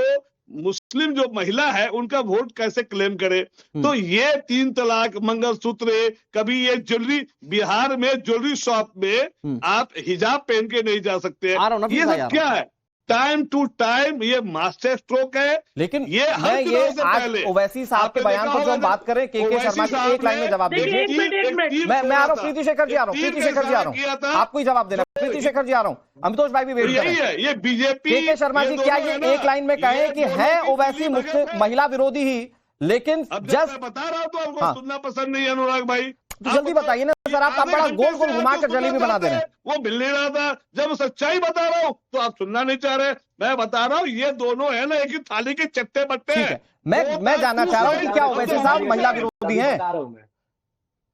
मुस्लिम जो महिला है उनका वोट कैसे क्लेम करे। तो ये 3 तलाक, मंगलसूत्र, कभी ये ज्वेलरी, बिहार में ज्वेलरी शॉप में आप हिजाब पहन के नहीं जा सकते हैं। ये सब क्या है? टाइम टू टाइम ये मास्टर स्ट्रोक है। लेकिन ये मैं ये आज ओवैसी साहब के बयान पर जो हम बात करें, के शर्मा जी एक लाइन में जवाब दीजिए। मैं आ रहा हूँ, प्रीति शेखर जी आ रहा हूँ, प्रीति शेखर जी आ रहा हूँ, आपको ही जवाब देना। प्रीति शेखर जी आ रहा हूँ, अमितोष भाई भी वेट कर रहे हैं। ये बीजेपी, के शर्मा जी क्या ये एक लाइन में कहें कि है ओवैसी महिला विरोधी ही, लेकिन जस्ट बता रहा हूँ तो आपको सुनना पसंद नहीं है अनुराग भाई, तो जल्दी बताइए ना सर, आप बड़ा गोल गोल घुमाकर जलेबी बना दे रहे हैं। वो मिल नहीं रहा था, जब सच्चाई बता रहा हूँ तो आप सुनना नहीं चाह रहे। मैं बता रहा हूँ ये दोनों है ना एक ही थाली के चट्टे बट्टे हैं। मैं जानना चाह रहा हूँ कि क्या ओवैसी साहब महिला विरोधी हैं?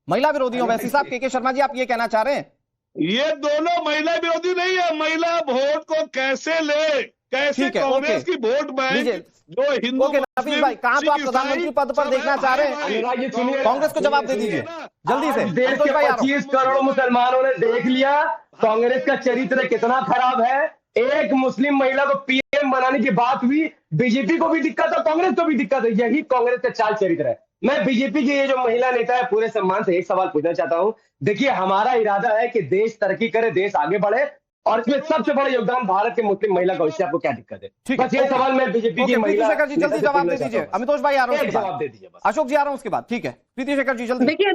महिला विरोधी ओवैसी साहब, के शर्मा जी आप ये कहना चाह रहे हैं? ये दोनों महिला विरोधी नहीं है। महिला वोट को कैसे ले, कैसे कांग्रेस की वोट बैंक जो हिंदू नफीस भाई, कहाँ तो आप प्रधानमंत्री पद पर देखना चाह रहे हैं? कांग्रेस को जवाब दे दीजिए जल्दी से। देश के 25 करोड़ मुसलमानों ने देख लिया कांग्रेस का चरित्र कितना खराब है। एक मुस्लिम महिला को पीएम बनाने की बात हुई, बीजेपी को भी दिक्कत है, कांग्रेस को भी दिक्कत है। यही कांग्रेस का चाल चरित्र है। मैं बीजेपी की ये जो महिला नेता है पूरे सम्मान से एक सवाल पूछना चाहता हूं। देखिए, हमारा इरादा है कि देश तरक्की करे, देश आगे बढ़े, और इसमें सबसे बड़ा योगदान भारत के मुस्लिम महिला का। इससे आपको क्या दिक्कत है? बस ये सवाल मैं बीजेपी की महिला। शेखर जी जल्दी जवाब दे दीजिए। अमितोष भाई आ रहा हूँ, जवाब दे दीजिए। अशोक जी आ रहा हूँ उसके बाद, ठीक है? प्रीति शेखर जी जल्दी। देखिए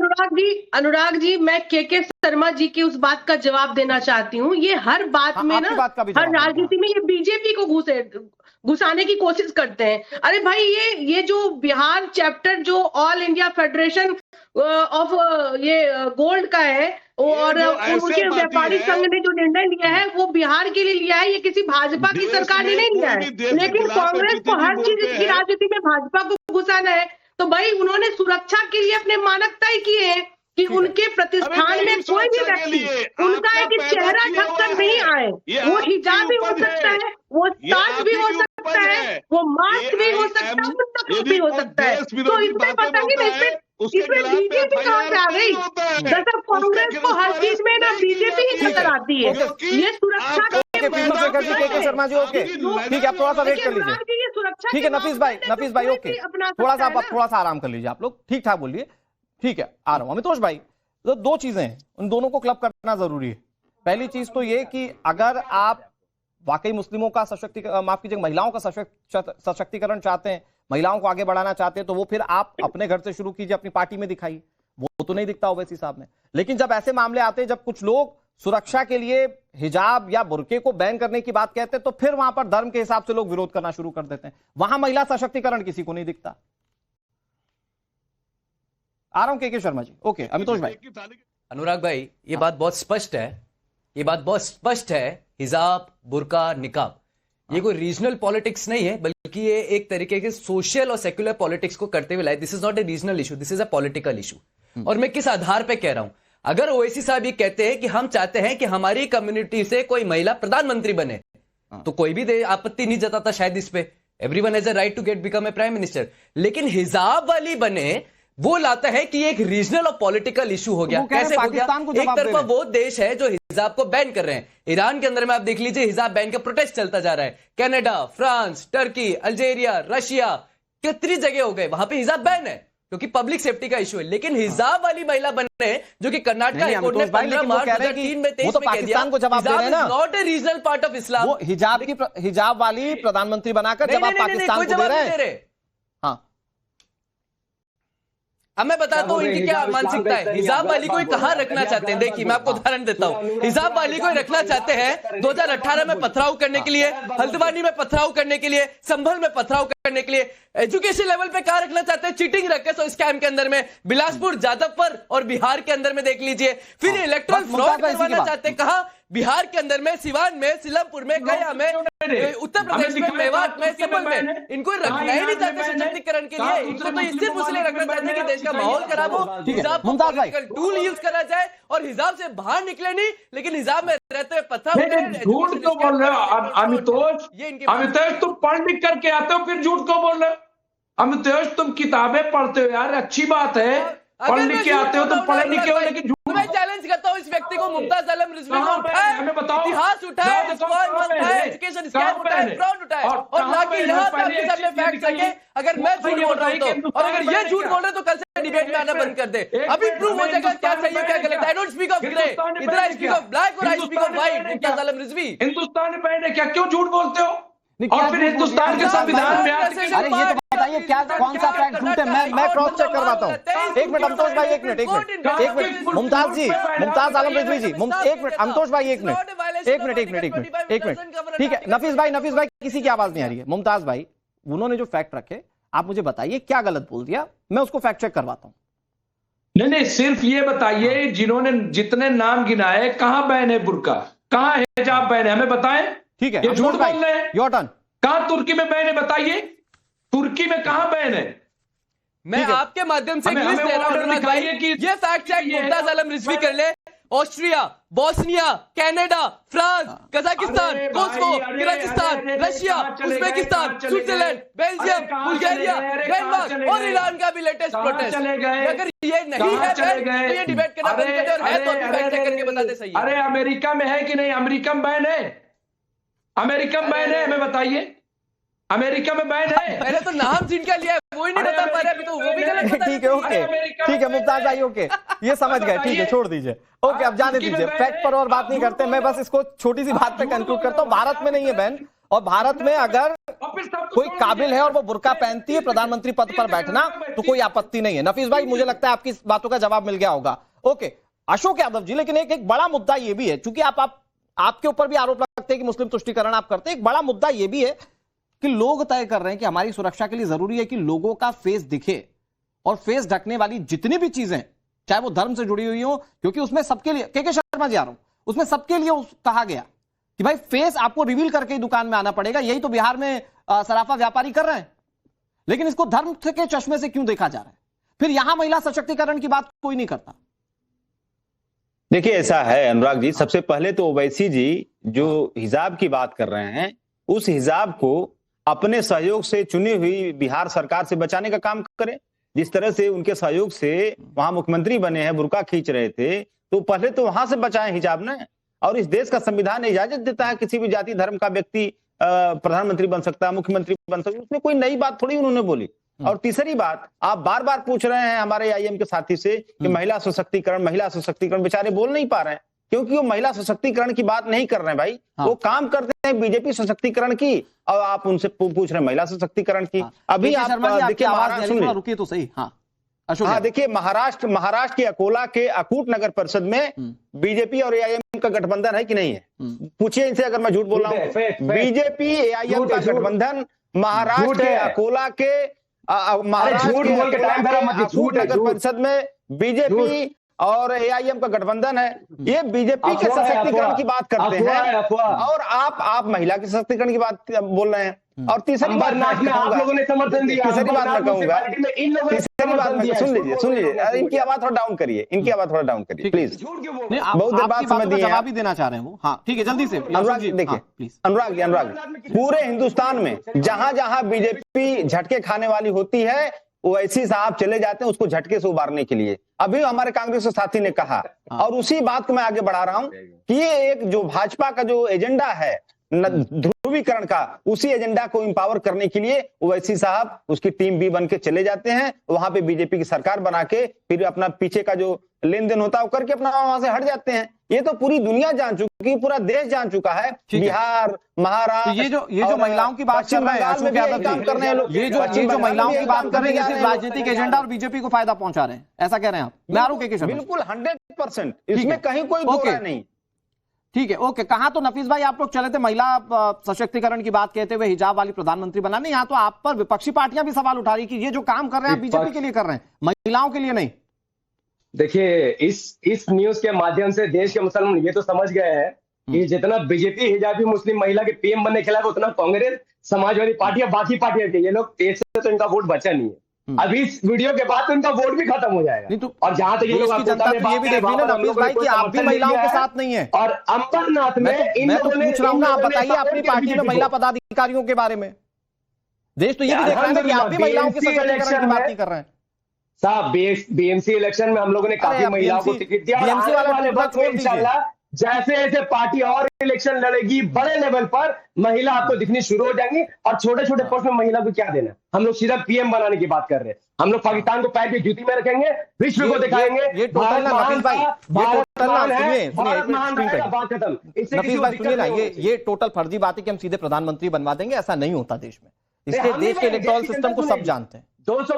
अनुराग जी मैं के शर्मा जी की उस बात का जवाब देना चाहती हूँ। ये हर बात में ना, हर राजनीति में ये बीजेपी को घुसाने की कोशिश करते हैं। अरे भाई, ये जो बिहार चैप्टर जो ऑल इंडिया फेडरेशन ऑफ ये गोल्ड का है, और उनके व्यापारिक संघ ने जो निर्णय लिया है वो बिहार के लिए लिया है, ये किसी भाजपा की सरकार ने नहीं लिया है। लेकिन कांग्रेस को हर चीज की राजनीति में भाजपा को घुसाना है। तो भाई उन्होंने सुरक्षा के लिए अपने मानक तय किए हैं कि उनके प्रतिष्ठान में कोई भी व्यक्ति उनका एक चेहरा ढककर नहीं आए। वो हिजाब भी हो सकता है, वो ताज भी हो सकता है, वो मास्क भी हो सकता है, मुंतखब भी हो सकता है। तो इसमें पता नहीं इसमें बीजेपी कहाँ से आ गई? दरअसल कांग्रेस को हर चीज में ना बीजेपी ही नजर आती है। ये सुरक्षा के शर्मा जी ओके, ठीक है, आप थोड़ा सा वेट कर लीजिए। ठीक है नफीस भाई ओके, थोड़ा सा आराम कर लीजिए आप लोग, ठीक ठाक बोलिए। ठीक है, आ रहा हूं। अमितोष भाई, तो 2 चीजें हैं, उन दोनों को क्लब करना जरूरी है। पहली चीज तो ये कि अगर आप वाकई मुस्लिमों का माफ कीजिए, महिलाओं का सशक्तिकरण चाहते हैं, महिलाओं को आगे बढ़ाना चाहते हैं, तो वो फिर आप अपने घर से शुरू कीजिए, अपनी पार्टी में दिखाइए। वो तो नहीं दिखता ओवैसी साहब में। लेकिन जब ऐसे मामले आते हैं, जब कुछ लोग सुरक्षा के लिए हिजाब या बुर्के को बैन करने की बात कहते हैं, तो फिर वहां पर धर्म के हिसाब से लोग विरोध करना शुरू कर देते हैं। वहां महिला सशक्तिकरण किसी को नहीं दिखता। आ रहा हूं के शर्मा जी ओके। अमितोष भाई। अनुराग भाई, ये बात बहुत स्पष्ट है, हिजाब, बुर्का, निकाब ये कोई रीजनल पॉलिटिक्स नहीं है, बल्कि ये एक तरीके के सोशल और सेक्युलर पॉलिटिक्स को करते हुए लाए। This is not a regional issue, this is a political issue. और मैं किस आधार पे कह रहा हूं? अगर ओवैसी साहब ये कहते हैं कि हम चाहते हैं कि हमारी कम्युनिटी से कोई महिला प्रधानमंत्री बने, तो कोई भी आपत्ति नहीं जताता शायद इस पे। Everyone has a right to get become a prime minister. लेकिन हिजाब वाली बने, वो लाता है कि एक रीजनल और पॉलिटिकल इशू हो गया। कैसे हो गया? एक तरफा वो देश है जो हिजाब को बैन कर रहे हैं। ईरान के अंदर में आप देख लीजिए, हिजाब बैन का प्रोटेस्ट चलता जा रहा है। Canada, France, Turkey, Algeria, Russia, कितनी जगह हो गए, वहां पे हिजाब बैन है क्योंकि पब्लिक सेफ्टी का इशू है। लेकिन हिजाब वाली महिला बने, जो कि कर्नाटक हाईकोर्ट ने 15 मार्च 2003 में 23 में कह दिया, not a regional part of Islam. हिजाब वाली प्रधानमंत्री बनाकर जब आप पाकिस्तान को दे रहे हैं। अब मैं बताता हूँ इनकी क्या मानसिकता है। हिजाब वाली को कहाँ रखना चाहते हैं? देखिए मैं आपको उदाहरण देता हूँ। हिजाब वाली को रखना चाहते हैं 2018 में पथराव करने के लिए, हल्द्वानी में पथराव करने के लिए, संभल में पथराव करने के लिए। एजुकेशन लेवल पे कहाँ रखना चाहते हैं? चीटिंग रखे सो स्कैम के अंदर में, बिलासपुर, जादवपुर और बिहार के अंदर में देख लीजिए। फिर इलेक्ट्रल फ्रॉड करवाना चाहते हैं कहाँ? बिहार के अंदर में, सिवान में, सीलमपुर में, गया में, उत्तर प्रदेश में, मेवात में, संभल में। इनको रखना ही नहीं चाहते सशक्तिकरण के लिए। इनको तो सिर्फ इसलिए रखना चाहते हैं कि देश का माहौल खराब हो, हिजाब को पॉलिटिकल टूल यूज करा जाए और हिजाब से बाहर निकले नहीं, लेकिन हिजाब में रहते हुए पत्थर। झूठ क्यों बोल रहे हो अमितोष? तुम पढ़ लिख करके आते हो, फिर झूठ क्यों बोल रहे हो? अमितोष, तुम किताबें पढ़ते हो यार, अच्छी बात है, पढ़ अगर लिख मैं के झूठ आते हो तो बोलता हूं पढ़े ना लिखे हो, भाई, लेकिन झूठ तो मैं चैलेंज करता हूं इस व्यक्ति को, मुमताज आलम रिजवी को उठाए, हमें बताओ, इतिहास उठाए, उठाए, एजुकेशन स्कैम उठाए, फ्रॉड उठाए, और ना कि यहाँ पे आपके सामने फैक्ट रखे। अगर मैं झूठ बोल रहा हूं तो, और अगर ये झूठ बोल रहे तो कल से डिबेट में आना बंद कर दे। अभी प्रूव हो जाएगा क्या सही है क्या गलत है। I don't speak of grey, इधर आई स्पीक ऑफ ब्लैक और I speak of white. Mumtaz Alam Rizvi Hindustani band है क्या? क्यों झूठ बोलते हो? और फिर हिंदुस्तान के संविधान में अरे ये तो बताइए क्या, कौन सा फैक्ट झूठ है? मैं क्रॉस चेक करवाता हूँ। एक मिनट अमतोष भाई, एक मिनट मुमताज जी, मुमताज आलम रिजवी जी, एक मिनट अमतोष भाई, एक मिनट ठीक है। नफीस भाई किसी की आवाज नहीं आ रही है। मुमताज भाई, उन्होंने जो फैक्ट रखे आप मुझे बताइए क्या गलत बोल दिया, मैं उसको फैक्ट चेक करवाता हूँ। नहीं, सिर्फ ये बताइए जिन्होंने जितने नाम गिनाए, कहां बैन है बुर्का, कहां हिजाब बैन है, हमें बताएं। ठीक है, ये झूठ बोल रहे हैं। Your turn. कहां तुर्की में बैन है बताइए, तुर्की में कहां बैन है? मैं आपके माध्यम से इंग्लिश दे रहा हूं भाई, ये फैक्ट चेक मुमताज आलम रिजवी कर ले। Austria, Bosnia, Canada, France, Kazakhstan, कोस्को, Kyrgyzstan, Russia, Uzbekistan, Switzerland, Belgium, Bulgaria, Denmark और ईरान का भी लेटेस्ट प्रोटेस्ट। अगर ये नहीं है तो ये डिबेट करना बंद कर दे, और है तो फैक्ट चेक करके बता दे सही है। अरे अमेरिका में है कि नहीं? अमेरिका में बैन है, अमेरिका में बैन है, हमें बताइए। अमेरिका में बैन है। मैंने तो नाम जिनका लिया है वो ही नहीं बता पा रहे, अभी तो वो भी गलत बता। ठीक है, ओके ठीक है मुमताज भाई, ओके ये समझ गए, ठीक है छोड़ दीजिए। ओके अब जाने दीजिए, फैक्ट पर और बात नहीं करते। मैं बस इसको छोटी सी बात पे कंक्लूड करता हूं। भारत में नहीं है बैन, और भारत में अगर कोई काबिल है और वो बुर्का पहनती है प्रधानमंत्री पद पर बैठना तो कोई आपत्ति नहीं है। नफीस भाई, मुझे लगता है आपकी बातों का जवाब मिल गया होगा। ओके अशोक यादव जी, लेकिन एक बड़ा मुद्दा ये भी है, चूंकि आपके ऊपर भी आरोप लगते हैं कि मुस्लिम तुष्टीकरण आप करते हैं। एक बड़ा मुद्दा ये भी है कि लोग तय कर रहे हैं कि हमारी सुरक्षा के लिए जरूरी है कि लोगों का फेस दिखे, और फेस ढकने वाली जितनी भी चीजें चाहे वो धर्म से जुड़ी हुई हो, क्योंकि उसमें सबके लिए के शर्मा जी आ रहा हूं, उसमें सबके लिए कहा गया कि भाई फेस आपको रिवील करके ही दुकान में आना पड़ेगा। यही तो बिहार में सराफा व्यापारी कर रहे हैं, लेकिन इसको धर्म के चश्मे से क्यों देखा जा रहा है? फिर यहां महिला सशक्तिकरण की बात कोई नहीं करता। देखिए ऐसा है अनुराग जी, सबसे पहले तो ओवैसी जी जो हिजाब की बात कर रहे हैं, उस हिजाब को अपने सहयोग से चुनी हुई बिहार सरकार से बचाने का काम करें। जिस तरह से उनके सहयोग से वहां मुख्यमंत्री बने हैं, बुर्का खींच रहे थे, तो पहले तो वहां से बचाएं हिजाब ने। और इस देश का संविधान इजाजत देता है किसी भी जाति धर्म का व्यक्ति प्रधानमंत्री बन सकता है, मुख्यमंत्री बन सकता है, उसमें कोई नई बात थोड़ी उन्होंने बोली। और तीसरी बात, आप बार बार पूछ रहे हैं हमारे आईएम के साथी से कि महिला सशक्तिकरण, बेचारे बोल नहीं पा रहे हैं क्योंकि वो महिला सशक्तिकरण की बात नहीं कर रहे हैं भाई। वो काम करते हैं बीजेपी सशक्तिकरण की, और आप उनसे पूछ रहे हैं महिला सशक्तिकरण की। अभी आप देखिए महाराष्ट्र, सुनिए रुकिए तो सही। हाँ देखिए महाराष्ट्र के अकोला के अकूट नगर परिषद में बीजेपी और एआईएम का गठबंधन है कि नहीं है? पूछिए इनसे अगर मैं झूठ बोल रहा हूं। बीजेपी एआईएम का गठबंधन महाराष्ट्र के अकोला के अकूट नगर परिषद में बीजेपी और एआईएम का गठबंधन है। ये बीजेपी के सशक्तिकरण की बात करते हैं, और आप महिला के सशक्तिकरण की बात बोल रहे हैं। और तीसरी बात आप लोगों ने समर्थन दिया, तीसरी बात मैं कहूंगा, तीसरी बात मैं सुन लीजिए इनकी आवाज थोड़ा डाउन करिए, प्लीज। बहुत देर बाद समय दिए, जवाब भी देना चाह रहे हैं वो। हाँ ठीक है, जल्दी से अनुराग जी देखिए, अनुराग पूरे हिंदुस्तान में जहां जहां बीजेपी झटके खाने वाली होती है, ओवैसी साहब चले जाते हैं उसको झटके से उबारने के लिए। अभी हमारे कांग्रेस के साथी ने कहा, और उसी बात को मैं आगे बढ़ा रहा हूं कि ये एक जो भाजपा का जो एजेंडा है ध्रुवीकरण का, उसी एजेंडा को इंपावर करने के लिए ओवैसी साहब उसकी टीम बी बन के चले जाते हैं, वहां पे बीजेपी की सरकार बना के फिर अपना पीछे का जो लेन देन होता है वो करके अपना वहां से हट जाते हैं। ये तो पूरी दुनिया जान चुकी, पूरा देश जान चुका है। बिहार, महाराष्ट्र, ये जो महिलाओं की बात कर रहे हैं, ये जो महिलाओं की बात कर रहे हैं, सिर्फ राजनीतिक एजेंडा और बीजेपी को फायदा पहुंचा रहे हैं, ऐसा कह रहे हैं आप? मैं आरूख बिल्कुल 100%, इसमें कहीं कोई दो राय नहीं। ठीक है, ओके। कहां तो नफीस भाई आप लोग चले थे महिला सशक्तिकरण की बात कहते हुए हिजाब वाली प्रधानमंत्री बनाने, यहां तो आप पर विपक्षी पार्टियां भी सवाल उठा रही कि ये जो काम कर रहे हैं बीजेपी के लिए कर रहे हैं, महिलाओं के लिए नहीं। देखिए इस न्यूज के माध्यम से देश के मुसलमान ये तो समझ गए हैं कि जितना बीजेपी हिजाबी मुस्लिम महिला के पीएम बनने के खिलाफ, उतना कांग्रेस, समाजवादी पार्टियां, बाकी पार्टियां के ये लोग तेज से तो इनका वोट बचा नहीं है। अभी इस वीडियो के बाद तो इनका वोट भी खत्म हो जाएगा। नहीं तो और जहां तक ये लोग जनता तो ये भी देख रही है ना नफीस भाई कि आप भी महिलाओं के साथ नहीं है। और अंबरनाथ में मैं तो पूछ रहा हूं ना, आप बताइए अपनी पार्टी में महिला पदाधिकारियों के बारे में। देश तो ये भी देख रहा है कि आप भी महिलाओं के सशक्तिकरण की बात नहीं कर रहे हैं। साहब बीएमसी इलेक्शन में हम लोगों ने काफी महिलाओं को टिकट दिया और आने वाले वक्त में इंशाल्लाह जैसे जैसे पार्टी और इलेक्शन लड़ेगी बड़े लेवल पर महिला आपको दिखनी शुरू हो जाएंगी। और छोटे छोटे पोस्ट में महिला को क्या देना, हम लोग सीधा पीएम बनाने की बात कर रहे हैं। हम लोग पाकिस्तान को पैर की जूती में रखेंगे, विश्व को दिखाएंगे ये टोटल ना नफीस भाई, सुनिए ना, ये टोटल फर्जी बात है कि हम सीधे प्रधानमंत्री बनवा देंगे, ऐसा नहीं होता देश में। इसके देश के इलेक्टोरल सिस्टम को सब जानते हैं।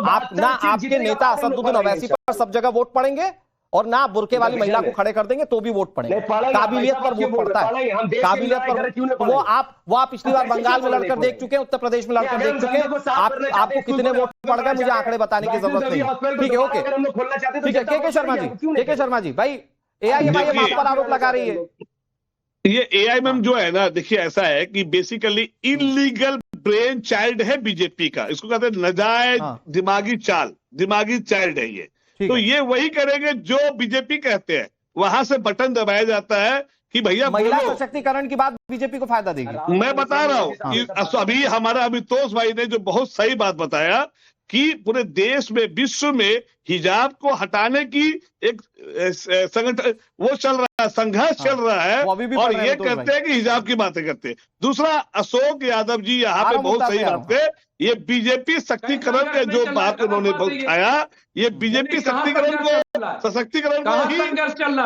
आप ना आपके नेता असदुद्दीन ओवैसी पर सब जगह वोट पड़ेंगे और ना बुरके वाली महिला को खड़े कर देंगे तो भी वोट पड़ेंगे। काबिलियत पर वोट पड़ता है, काबिलियत पर। वो आप पिछली बार बंगाल में लड़कर देख चुके हैं, उत्तर प्रदेश में लड़कर देख चुके हैं। आपको कितने वोट पड़ गए मुझे आंकड़े बताने की जरूरत नहीं। ठीक है, ओके, ठीक है। के शर्मा जी भाई, एआईएमआईएम आप पर आरोप लगा रही है। ये एआईएमआईएम जो है ना, देखिए ऐसा है कि बेसिकली इलीगल ब्रेन चाइल्ड है बीजेपी का, इसको कहते हैं नाजायज दिमागी चाइल्ड है ये। तो ये वही करेंगे जो बीजेपी कहते हैं, वहां से बटन दबाया जाता है कि भैया महिला सशक्तिकरण की बात बीजेपी को फायदा देगी। मैं बता रहा हूं कि अभी हमारा अमितोष भाई ने जो बहुत सही बात बताया कि पूरे देश में, विश्व में हिजाब को हटाने की एक संगठन वो चल रहा है, संघर्ष चल रहा है, और ये कहते हैं कि हिजाब की बातें करते हैं। दूसरा, अशोक यादव जी यहाँ पे बहुत सही बात है, ये बीजेपी शक्तिकरण के जो बात उन्होंने उठाया, ये बीजेपी शक्तिकरण को, सशक्तिकरण को ही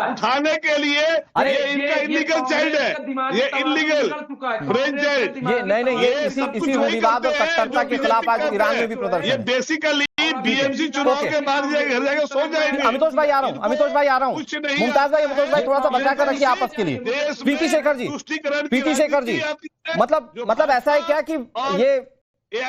उठाने के लिए ये इनका इलीगल चाइल्ड है, ये इलीगल ब्रेन चाइल्ड। ये नहीं, ये इसी विवाद और कट्टरता के खिलाफ आज ईरान में भी प्रदर्शन। ये बेसिकली बीएमसी चुनाव के बाद घर जाकर सो जाएंगे। अमितोष भाई आ रहा हूँ, मुमताज भाई, अमितोष भाई थोड़ा सा बचा कर रखिए आपस के लिए। पीटी शेखर जी,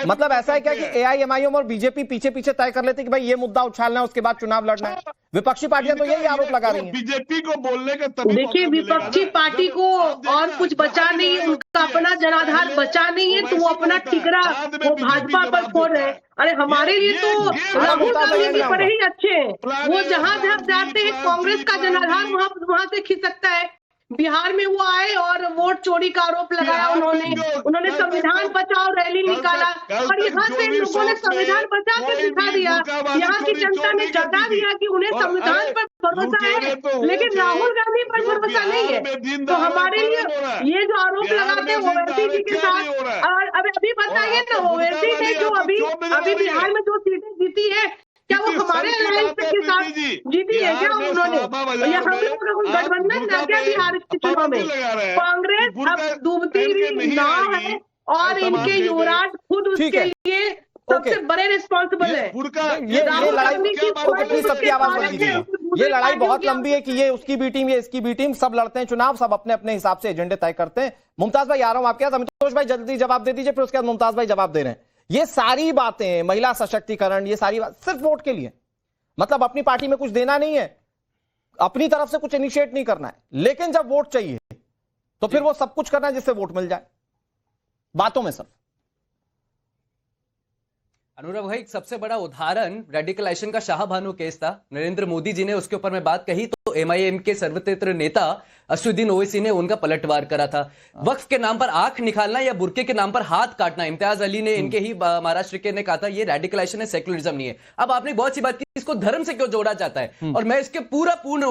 मतलब ऐसा है क्या कि एआईएमआईएम और बीजेपी पीछे पीछे तय कर लेते कि भाई ये मुद्दा उछालना है, उसके बाद चुनाव लड़ना है? विपक्षी पार्टियां तो यही आरोप लगा रही हैं। बीजेपी को बोलने का देखिए, विपक्षी पार्टी को और कुछ बचा नहीं, उनका अपना जनाधार बचा नहीं है, तो वो अपना ठिकरा वो भाजपा पर फोड़ रहे हैं। अरे हमारे लिए तो राहुल गांधी भी बड़े ही अच्छे हैं, वो जहां जाते हैं कांग्रेस का जनाधार वहां से खिसकता है। बिहार में वो आए और वोट चोरी का आरोप लगाया उन्होंने संविधान बचाओ रैली निकाला, और यहाँ से लोगों ने संविधान बचा के दिखा दिया। यहाँ की जनता ने जता दिया कि उन्हें संविधान पर भरोसा है, लेकिन राहुल गांधी पर भरोसा नहीं है। तो हमारे लिए ये जो आरोप लगाते हैं ओवैसी जी के साथ, और अभी बताइए ना, ओवैसी ने जो अभी बिहार में जो सीटें जीती है, क्या वो हमारे अलायंस के साथ जीती है क्या उन्होंने? या हम लोग गठबंधन ना क्या बिहार के चुनाव में? कांग्रेस अब डूबती हुई नाव है, और इनके युवराज खुद उसके लिए सबसे बड़े रिस्पॉन्सिबल है। ये लड़ाई बहुत लंबी है कि ये उसकी बी टीम, ये इसकी बी टीम, सब लड़ते हैं चुनाव, सब अपने अपने हिसाब से एजेंडे तय करते हैं। मुमताज भाई आ रहा हूं आपके पास, अमितोष भाई जल्दी जवाब दे दीजिए, फिर उसके बाद मुमताज भाई जवाब दे रहे हैं। ये सारी बातें, महिला सशक्तिकरण, ये सारी बात सिर्फ वोट के लिए, मतलब अपनी पार्टी में कुछ देना नहीं है, अपनी तरफ से कुछ इनिशिएट नहीं करना है, लेकिन जब वोट चाहिए तो फिर वो सब कुछ करना है जिससे वोट मिल जाए, बातों में सब। अनुराग भाई, सबसे बड़ा उदाहरण रेडिकलाइजेशन का शाहबानो केस था। नरेंद्र मोदी जी ने उसके ऊपर में बात कही तो एमआईएम के सर्वत्र नेता असदुद्दीन ओवैसी ने उनका पलटवार करा था। वक्फ के नाम पर आंख निकालना या बुरके के नाम पर हाथ काटना, इम्तियाज अली ने इनके ही महाराष्ट्र के ने कहा था ये रेडिकलाइजेशन है, सेक्युलरिज्म नहीं है। अब आपने बहुत सी बात की, इसको धर्म से क्यों जोड़ा जाता है, और मैं इसके पूर्ण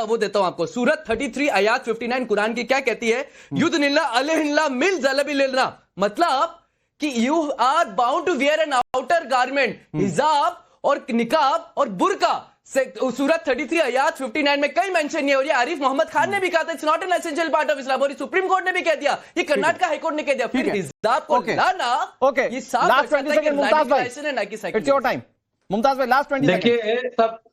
वो देता हूं आपको। सूरत 33 आयात 59 कुरान की क्या कहती है? युद्ध निल्ला अलहिल्ला मिल जलबी लेना, मतलब कि you are bound to wear an outer garment, हिजाब और निकाब और बुरका। सूरत 33 आयात 59 में कई मेंशन नहीं है, और ये आरिफ मोहम्मद खान ने भी कहा था it's not an essential part of Islam, और सुप्रीम कोर्ट ने भी कह दिया, ये कर्नाटक हाई कोर्ट ने कह दिया। फिर हिजाब को लाना, ये साफ है ना कि इट्स योर टाइम। मुमताज भाई लास्ट 20 देखिए,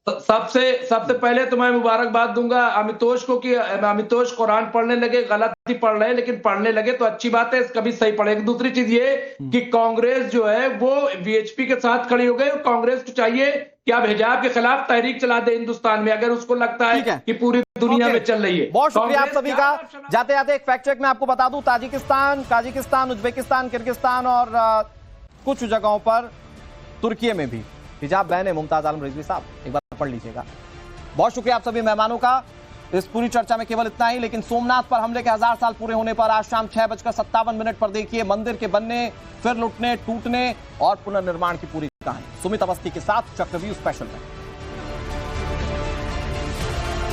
सबसे पहले तो मैं मुबारकबाद दूंगा अमितोष को कि अमितोष कुरान पढ़ने लगे, गलत ही पढ़ रहे हैं लेकिन पढ़ने लगे तो अच्छी बात है, कभी सही पढ़ेंगे। दूसरी चीज ये कि कांग्रेस जो है वो वीएचपी के साथ खड़ी हो गई, और कांग्रेस को चाहिए कि अब हिजाब के खिलाफ तहरीक चला दे हिंदुस्तान में, अगर उसको लगता है कि पूरी दुनिया में चल रही है। बहुत शुक्रिया आप सभी का। जाते जाते एक फैक्ट चेक मैं आपको बता दूं, ताजिकिस्तान, उज्बेकिस्तान, किर्गिस्तान और कुछ जगहों पर तुर्की में भी हिजाब बैन है। मुमताज आलम रिजवी साहब एक बार पढ़ लीजिएगा। बहुत शुक्रिया आप सभी मेहमानों का। इस पूरी चर्चा में केवल इतना ही, लेकिन सोमनाथ पर हमले के 1000 साल पूरे होने पर आज शाम 6:57 पर देखिए मंदिर के बनने, फिर लुटने, टूटने और पुनर्निर्माण की पूरी कहानी। सुमित अवस्थी के साथ चक्रव्यूह स्पेशल में।